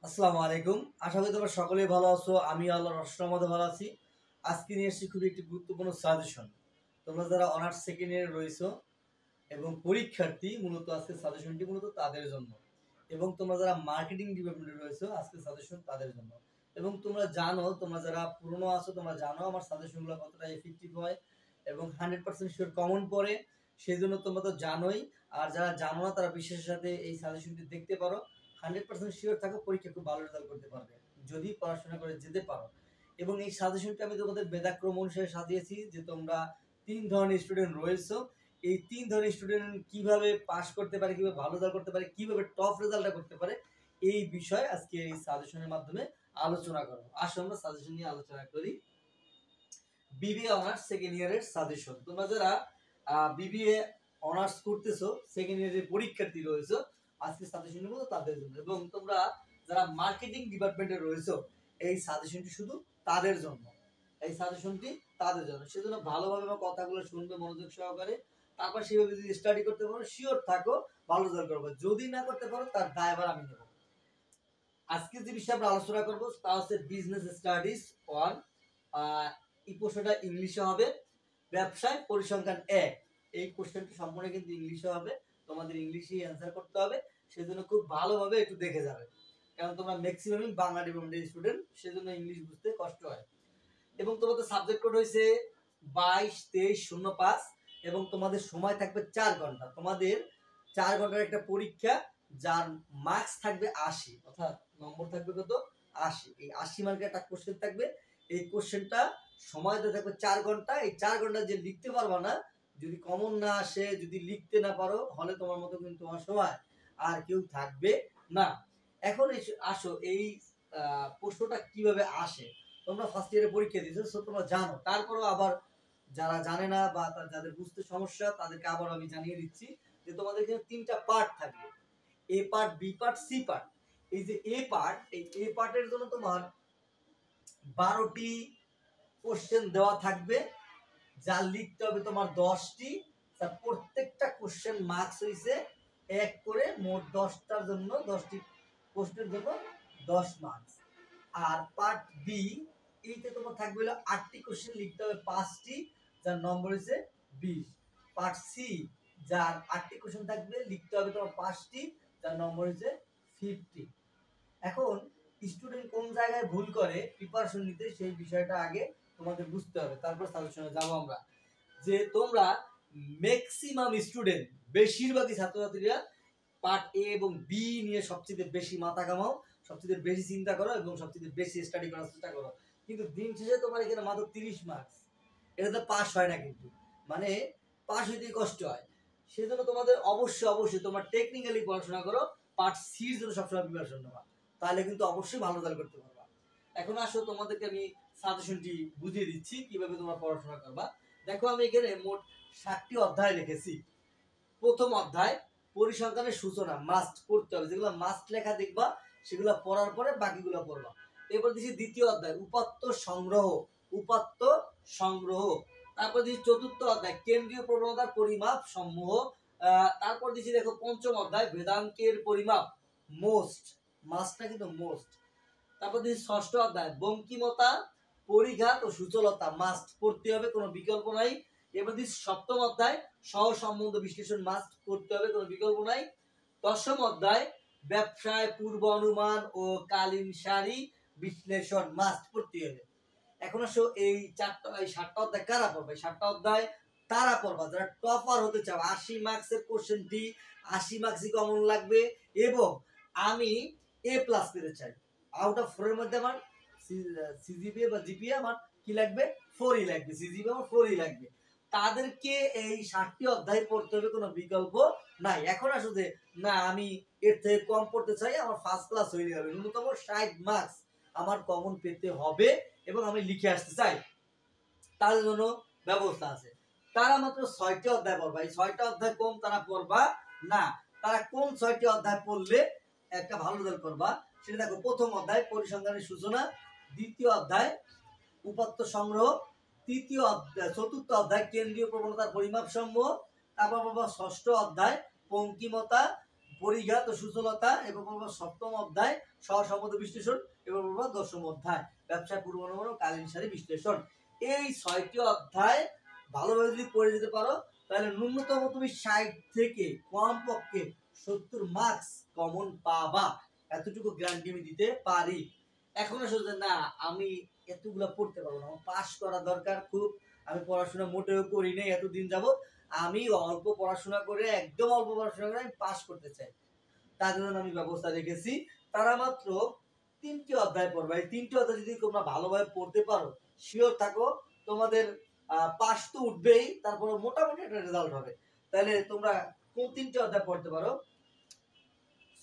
আসসালামু আলাইকুম। আশা করি তোমরা সকলেই ভালো আছো। আমি আল্লাহর অশেষ মধ্যে ভালো আছি। আজকে নিয়ে এসেছি খুবই একটি গুরুত্বপূর্ণ সাজেশন। তোমরা যারা অনার্স সেকেন্ড ইয়ারে রয়েছো এবং পরীক্ষার্থী, মূলত আজকে সাজেশনটি মূলত তাদের জন্য। এবং তোমরা যারা মার্কেটিং ডিপার্টমেন্টে রয়েছো, আজকে সাজেশন তাদের জন্য। এবং তোমরা জানো, তোমরা যারা পুরনো আছো তোমরা জানো আমার সাজেশনগুলো কতটা এফেক্টিভ হয় এবং 100% শিওর কমন পড়ে। সেই জন্য তোমরা তো জানোই। আর যারা জানো না তারা বিশ্বাসের সাথে এই সাজেশনটি দেখতে পারো। 100% শিওর থাকো পরীক্ষা খুব ভালো রেজাল্ট করতে পারবে যদি পড়াশোনা করে যেতে পারো। এবং এই সাজেশনটা আমি তোমাদের বেদাক্রম অনুসারে সাজিয়েছি যে তোমরা 3 ধরনের স্টুডেন্ট রয়েছে। এই 3 ধরনের স্টুডেন্ট কিভাবে পাস করতে পারে, কিভাবে ভালো রেজাল্ট করতে পারে, কিভাবে টপ রেজাল্টটা করতে পারে, এই বিষয়ে আজকে এই সাজেশনের মাধ্যমে আলোচনা করব। আসো আমরা সাজেশন নিয়ে আলোচনা করি। বিবিএ অনার্স সেকেন্ড ইয়ারের সাজেশন। তোমরা যারা বিবিএ অনার্স করতেছো, সেকেন্ড ইয়ারের পরীক্ষার্থী রয়েছে, আজকে সাজেশন নেব তাদের জন্য। এবং তোমরা যারা মার্কেটিং ডিপার্টমেন্টে রয়েছে, এই সাজেশনটি শুধু তাদের জন্য। এই সাজেশনটি তাদের জন্য। সেজন্য ভালোভাবে আমার কথাগুলো শুনবে মনোযোগ সহকারে। তারপর সেভাবে যদি স্টাডি করতে পারো, শিওর থাকো ভালো রেজাল্ট করবে। যদি না করতে পারো তার দায়ভার আমি নেব। আজকে যে বিষয়ে আমরা আলোচনা করব তা হচ্ছে বিজনেস স্টাডিজ ওয়ান। এই প্রশ্নটা ইংলিশে হবে। ব্যবসায় পরিসংখ্যান 1, এই কোশ্চেনটি সম্পূর্ণ কিন্তু ইংলিশে হবে। তোমাদের ইংলিশেই অ্যান্সার করতে হবে। সেজন্য খুব ভালোভাবে একটু দেখে যাবে, কারণ তোমরা ম্যাক্সিমামই বাংলা ডিপার্টমেন্টের স্টুডেন্ট, সেজন্য ইংলিশ বুঝতে কষ্ট হয়। এবং তোমাদের সাবজেক্ট কোড হয়েছে 22-23-05 এবং তোমাদের সময় থাকবে 4 ঘন্টা। তোমাদের 4 ঘন্টার একটা পরীক্ষা, যার মার্কস থাকবে 80, অর্থাৎ নম্বর থাকবে কত? 80। এই 80 মার্কের একটা কোশ্চেন থাকবে। এই কোশ্চেনটা সময় দিয়ে থাকবে 4 ঘন্টা। এই 4 ঘন্টা যে লিখতে পারবা না, যদি কমন না আসে, যদি লিখতে না পারো, হলে তোমার মতো কিন্তু তোমার সময় আর কেউ থাকবে না। এখন আসো এই প্রশ্নটা কিভাবে আসে। তোমরা ফার্স্ট ইয়ারে পরীক্ষা দিয়েছো, সো তোমরা জানো। তারপরেও আবার যারা জানে না বা যাদের বুঝতে সমস্যা, তাদেরকে আবার আমি জানিয়ে দিচ্ছি যে তোমাদের এখানে 3টা পার্ট থাকবে: A part, B part, C part. এই যে এ পার্ট, এই এ পার্টের জন্য তোমার 12টি কোশ্চেন দেওয়া থাকবে, যা লিখতে হবে তোমার 10টি। তার প্রত্যেকটা কোশ্চেন মার্কস হইছে 1 করে, মোট 10টার জন্য 10টি প্রশ্নের জন্য 10 মার্কস। আর পার্ট বি, এইতে তোমার থাকবে হলো 8টি কোশ্চেন, লিখতে হবে 5টি, যার নম্বর হইছে 20। পার্ট সি, যার 8টি কোশ্চেন থাকবে, লিখতে হবে তোমার 5টি, যার নম্বর হইছে 50। এখন স্টুডেন্ট কোন জায়গায় ভুল করে প্রিপারেশন নিতে, সেই বিষয়টা আগে তোমাদের বুঝতে হবে, তারপর সাজেশনে যাব আমরা। যে তোমরা ম্যাক্সিমাম স্টুডেন্ট, বেশিরভাগই ছাত্রছাত্রীরা পার্ট এ এবং বি নিয়ে সবচেয়ে বেশি মাথা কামাও, সবচেয়ে বেশি চিন্তা করো এবং সবচেয়ে বেশি স্টাডি করার চেষ্টা করো। কিন্তু দিন শেষে তোমার এখানে মাত্র 30 মার্কস, এটাতে পাস হয় না কিন্তু, মানে পাস হইতেই কষ্ট হয়। সেজন্য তোমাদের অবশ্যই তোমার টেকনিক্যালি পড়াশোনা করো। পার্ট সির জন্য সবসময় প্রিপারেশন নেওয়া, তাহলে কিন্তু অবশ্যই ভালো রেজাল্ট করতে পারবা। এখন আসো তোমাদেরকে আমি সাজেশনটি বুঝিয়ে দিচ্ছি কিভাবে তোমরা পড়াশোনা করবা। দেখো, আমি এখানে মোট 7টি অধ্যায় লিখেছি। প্রথম অধ্যায় পরিসংখ্যানের সূচনা, মাস্ট পড়তে হবে। যেগুলো মাস্ট লেখা দেখবা সেগুলো পড়ার পরে বাকিগুলো পড়বা। এরপর দিচ্ছি দ্বিতীয় অধ্যায় উপাত্ত সংগ্রহ, উপাত্ত সংগ্রহ। তারপর দিচ্ছি চতুর্থ অধ্যায় কেন্দ্রীয় প্রবণতার পরিমাপ সমূহ। তারপর দিচ্ছি দেখো পঞ্চম অধ্যায় বেদাঙ্কের পরিমাপ, মোস্ট, মাস্টটা কিন্তু মোস্ট। তারপর দিচ্ছি ষষ্ঠ অধ্যায় বঙ্কিমতা, পরিঘাত ও সুচলতা, মাস্ট পড়তে হবে, কোনো বিকল্প নাই। এবার দিচ্ছি সপ্তম অধ্যায় সহসম্বন্ধ বিশ্লেষণ, মাস্ট করতে হবে, কোনো বিকল্প নাই। দশম অধ্যায় ব্যবসায় পূর্ব অনুমান ও কালীন সারি বিশ্লেষণ, মাস্ট পড়তে হবে। এখন আসো এই 7টা অধ্যায় কারা পড়বে? 7টা অধ্যায় তারা পড়বা যারা টপার হতে চাও। 80 মার্কসের কোশ্চেনটি 80 মার্কসই কমন লাগবে এবং আমি এ প্লাস পেতে চাই। আউট অফ 4 এর মধ্যে আমার সিজিপিএ বা জিপিএ আমার কি লাগবে? 4ই লাগবে। সিজিপিএ আমার 4ই লাগবে। তাদেরকে এই 7টি অধ্যায় পড়তে হবে, কোনো বিকল্প নাই। এখন আসো যে না, আমি এর থেকে কম পড়তে চাই, আমার ফার্স্ট ক্লাস হয়ে যাবে, ন্যূনতম 60 মার্কস আমার কমন পেতে হবে এবং আমি লিখে আসতে চাই, তাদের জন্য ব্যবস্থা আছে। তারা মাত্র 6টি অধ্যায় পড়বা। এই 6টা অধ্যায় কম তারা পড়বা না। তারা কোন 6টি অধ্যায় পড়লে একটা ভালো রেজাল্ট করবা সেটা দেখো। প্রথম অধ্যায় পরিসংখ্যানের সূচনা, দ্বিতীয় অধ্যায় উপাত্ত সংগ্রহ, চতুর্থ অধ্যায় কেন্দ্রীয় প্রবণতার পরিমাপ সমূহ, তারপর ষষ্ঠ অধ্যায় পঙ্কিমতা, পরিঘাত ও সূচলতা, এবার পড়বা সপ্তম অধ্যায় সহসম্বন্ধ বিশ্লেষণ, এবার পড়বা দশম অধ্যায় ব্যবসায় পূর্বানুমান ও কালীন সারি বিশ্লেষণ। এই 6টি অধ্যায় ভালোভাবে যদি পড়ে যেতে পারো তাহলে ন্যূনতম তুমি 60 থেকে কমপক্ষে 70 মার্কস কমন পাবা, এতটুকু গ্যারান্টি আমি দিতে পারি। এখন আসলে না আমি এতগুলা পড়তে পারবো না, আমার পাস করা দরকার খুব, আমি পড়াশোনা মোটেও করি নাই এতদিন যাবত, আমি অল্প পড়াশোনা করে একদম অল্প পড়াশোনা করে আমি পাস করতে চাই, তার জন্য আমি ব্যবস্থা রেখেছি। তারা মাত্র 3টি অধ্যায় পড়বে, এই 3টি অধ্যায় যদি তোমরা ভালোভাবে পড়তে পারো শিওর থাকো তোমাদের পাস তো উঠবেই, তারপরে মোটামুটি একটা রেজাল্ট হবে। তাহলে তোমরা কোন 3টি অধ্যায় পড়তে পারো?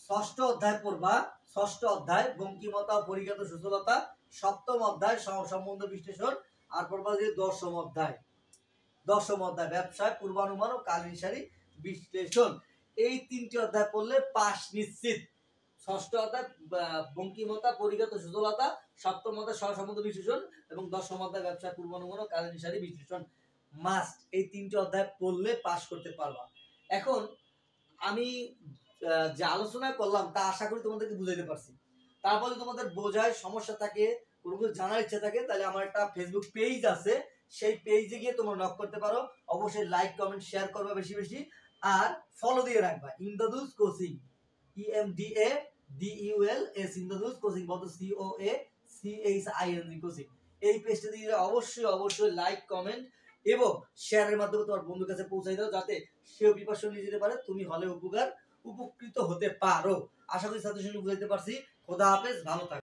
ষষ্ঠ অধ্যায় পড়বা, ষষ্ঠ অধ্যায় বঙ্কিমতা ও পরিজ্ঞাত সূচলতা, সপ্তম অধ্যায় সহসম্বন্ধ বিশ্লেষণ, আর পড়বা যে দশম অধ্যায় ব্যবসায় পূর্বানুমান ও কালীন সারি বিশ্লেষণ। এই 3টি অধ্যায় পড়লে পাস নিশ্চিত। ষষ্ঠ অধ্যায় বঙ্কিমতা পরিজ্ঞাত সূচলতা, সপ্তম অধ্যায় সহসম্বন্ধ বিশ্লেষণ এবং দশম অধ্যায় ব্যবসায় পূর্বানুমান ও কালীন সারি বিশ্লেষণ মাস্ট। এই 3টি অধ্যায় পড়লে পাস করতে পারবা। এখন আমি যে আলোচনা করলাম তা আশা করি তোমাদেরকে বুঝাইতে পারছি। তারপর যদি তোমাদের বোঝায় সমস্যা থাকে, কোনো কিছু জানার ইচ্ছা থাকে, তাহলে আমার একটা ফেসবুক পেজ আছে, সেই পেজে গিয়ে তোমরা নক করতে পারো। অবশ্যই লাইক কমেন্ট শেয়ার করবে বেশি বেশি, আর ফলো দিয়ে রাখবা ইমদাদুস কোচিং, EMDADEULS ইমদাদুস কোচিং, বলতো COACHING কোচিং। এই পেজটা দিয়ে অবশ্যই অবশ্যই লাইক কমেন্ট এবং শেয়ারের মাধ্যমে তোমার বন্ধুর কাছে পৌঁছাই দাও, যাতে সেও প্রিপারেশন নিয়ে যেতে পারে, তুমি হলে উপকৃত হতে পারো। আশা করি ছাত্রছাত্রী বুঝাইতে পারছি। খোদা হাফেজ, ভালো থাকো।